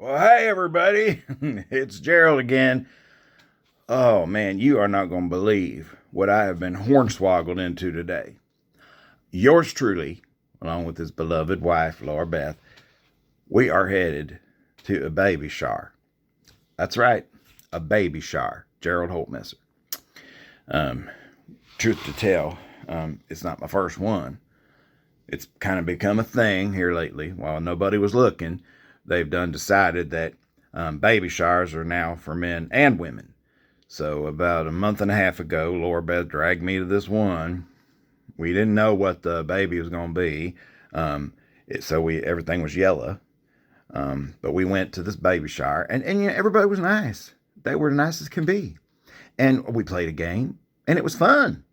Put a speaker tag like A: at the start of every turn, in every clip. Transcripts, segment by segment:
A: Well, hey everybody, it's Jerrold again. Oh man, you are not going to believe what I have been hornswoggled into today. Yours truly, along with his beloved wife, Laura Beth, we are headed to a baby shower. That's right, a baby shower. Jerrold Holtmesser. Um, Truth to tell, it's not my first one. It's kind of become a thing here lately. While nobody was looking, they've decided that baby showers are now for men and women. So about a month and a half ago, Laura Beth dragged me to this one. We didn't know what the baby was going to be, so everything was yellow. But we went to this baby shower, and everybody was nice. They were nice as can be, and we played a game, and it was fun.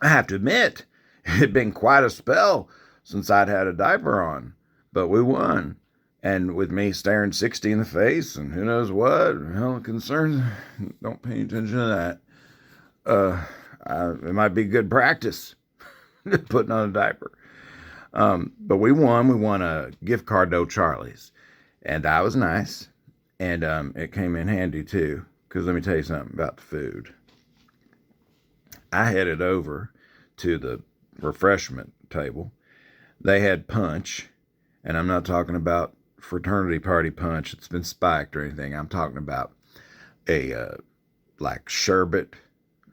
A: I have to admit, it had been quite a spell since I'd had a diaper on, but we won. And with me staring 60 in the face and who knows what, hell concerns, don't pay attention to that. It might be good practice putting on a diaper. But we won. We won a gift card to Charlie's. And that was nice. And it came in handy too. Because let me tell you something about the food. I headed over to the refreshment table. They had punch. And I'm not talking about fraternity party punch that's been spiked or anything. I'm talking about a like sherbet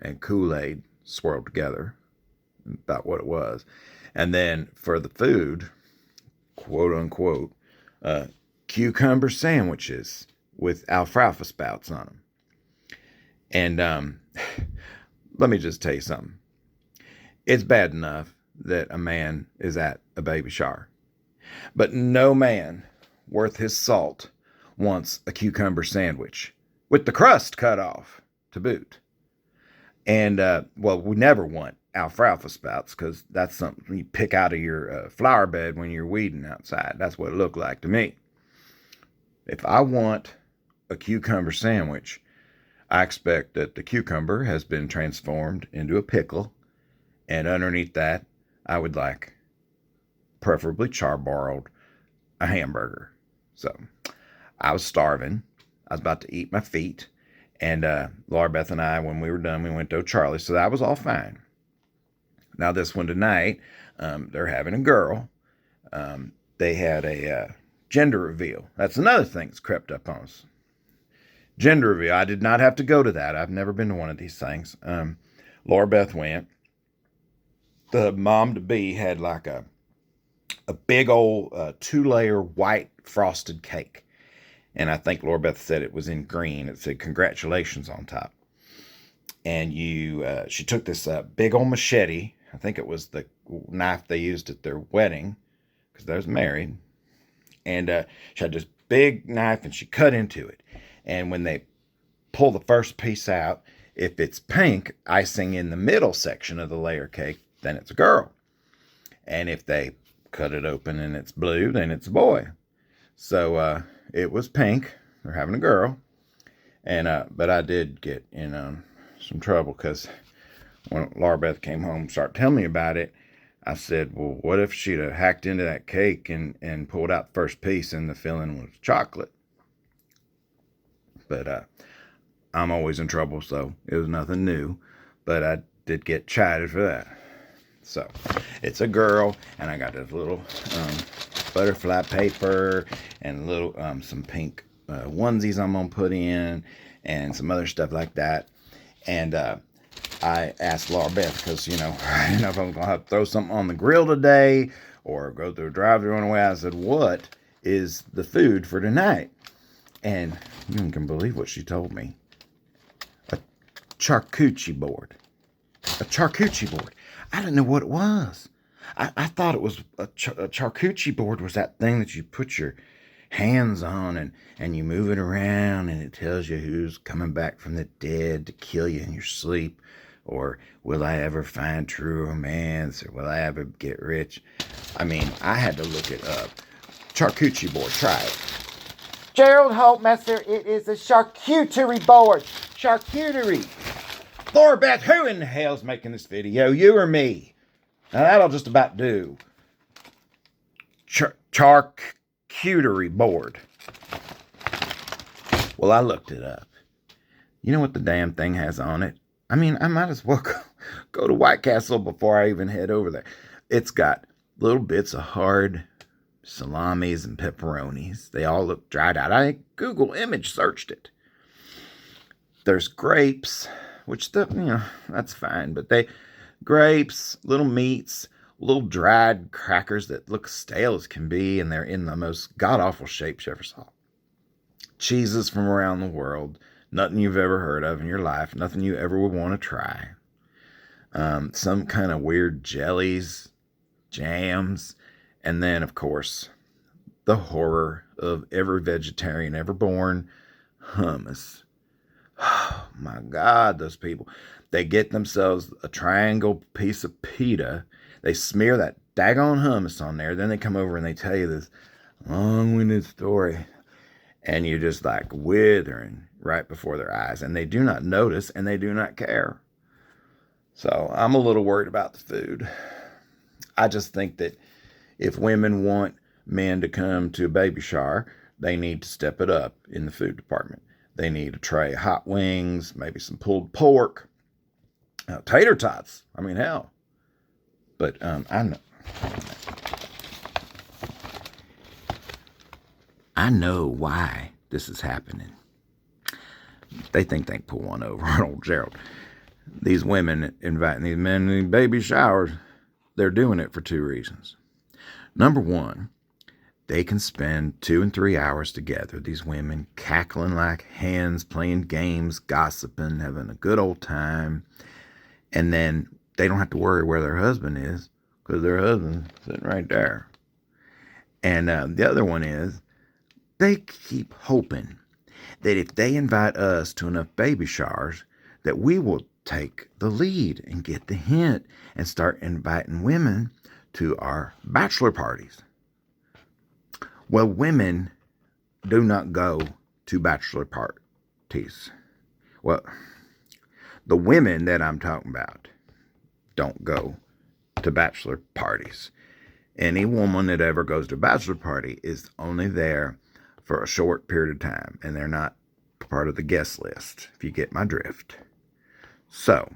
A: and Kool-Aid swirled together. About what it was. And then for the food, quote unquote, cucumber sandwiches with alfalfa spouts on them. And let me just tell you something. It's bad enough that a man is at a baby shower. But no man worth his salt wants a cucumber sandwich with the crust cut off to boot. And, we never want alfalfa spouts because that's something you pick out of your flower bed when you're weeding outside. That's what it looked like to me. If I want a cucumber sandwich, I expect that the cucumber has been transformed into a pickle, and underneath that, I would like, preferably charbroiled, a hamburger. So I was starving. I was about to eat my feet. And Laura Beth and I, when we were done, we went to Charlie's. So that was all fine. Now this one tonight, they're having a girl. They had a gender reveal. That's another thing that's crept up on us. Gender reveal. I did not have to go to that. I've never been to one of these things. Laura Beth went. The mom-to-be had like a big old 2-layer white frosted cake. And I think Laura Beth said it was in green. It said congratulations on top. And she took this big old machete. I think it was the knife they used at their wedding because they was married. And she had this big knife and she cut into it. And when they pull the first piece out, if it's pink, icing in the middle section of the layer cake, then it's a girl. And if they cut it open and it's blue, then it's a boy. So it was pink. They're having a girl. And but I did get in some trouble because when Laura Beth came home and started telling me about it, I said, well, what if she'd have hacked into that cake and pulled out the first piece and the filling was chocolate? But I'm always in trouble, so it was nothing new. But I did get chided for that. So it's a girl, and I got this little butterfly paper and little some pink onesies I'm gonna put in and some other stuff like that. And I asked Laura Beth because I didn't know if I was gonna have to throw something on the grill today or go through a drive-thru on the way. I said, what is the food for tonight? And you can believe what she told me. A charcuterie board. A charcuterie board. I didn't know what it was. I thought it was a charcuterie board was that thing that you put your hands on and you move it around and it tells you who's coming back from the dead to kill you in your sleep, or will I ever find true romance, or will I ever get rich? I mean, I had to look it up. Charcuterie board, try it.
B: Jerrold Holtmesser, it is a charcuterie board.
A: Charcuterie. Laura Beth, who in the hell's making this video? You or me? Now that'll just about do. Charcuterie board. Well, I looked it up. You know what the damn thing has on it? I mean, I might as well go to White Castle before I even head over there. It's got little bits of hard salamis and pepperonis. They all look dried out. I Google image searched it. There's grapes, which that's fine, but grapes, little meats, little dried crackers that look stale as can be, and they're in the most god-awful shapes you ever saw. Cheeses from around the world, nothing you've ever heard of in your life, nothing you ever would want to try. Some kind of weird jellies, jams, and then, of course, the horror of every vegetarian ever born, hummus. Oh, my God, those people. They get themselves a triangle piece of pita. They smear that daggone hummus on there. Then they come over and they tell you this long-winded story. And you're just like withering right before their eyes. And they do not notice and they do not care. So I'm a little worried about the food. I just think that if women want men to come to a baby shower, they need to step it up in the food department. They need a tray of hot wings, maybe some pulled pork, tater tots. I mean, hell. But I know why this is happening. They think they can pull one over on old Jerrold. These women inviting these men to baby showers, they're doing it for two reasons. Number one, they can spend 2 and 3 hours together, these women, cackling like hens, playing games, gossiping, having a good old time. And then they don't have to worry where their husband is because their husband's sitting right there. And the other one is they keep hoping that if they invite us to enough baby showers, that we will take the lead and get the hint and start inviting women to our bachelor parties. Well, women do not go to bachelor parties. Well, the women that I'm talking about don't go to bachelor parties. Any woman that ever goes to a bachelor party is only there for a short period of time, and they're not part of the guest list, if you get my drift. So,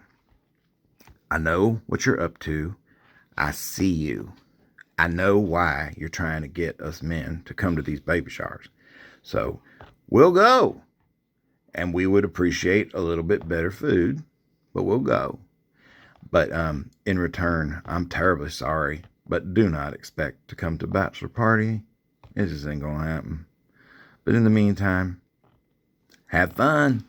A: I know what you're up to. I see you. I know why you're trying to get us men to come to these baby showers. So, we'll go. And we would appreciate a little bit better food, but we'll go. But in return, I'm terribly sorry, but do not expect to come to a bachelor party. It just ain't gonna happen. But in the meantime, have fun.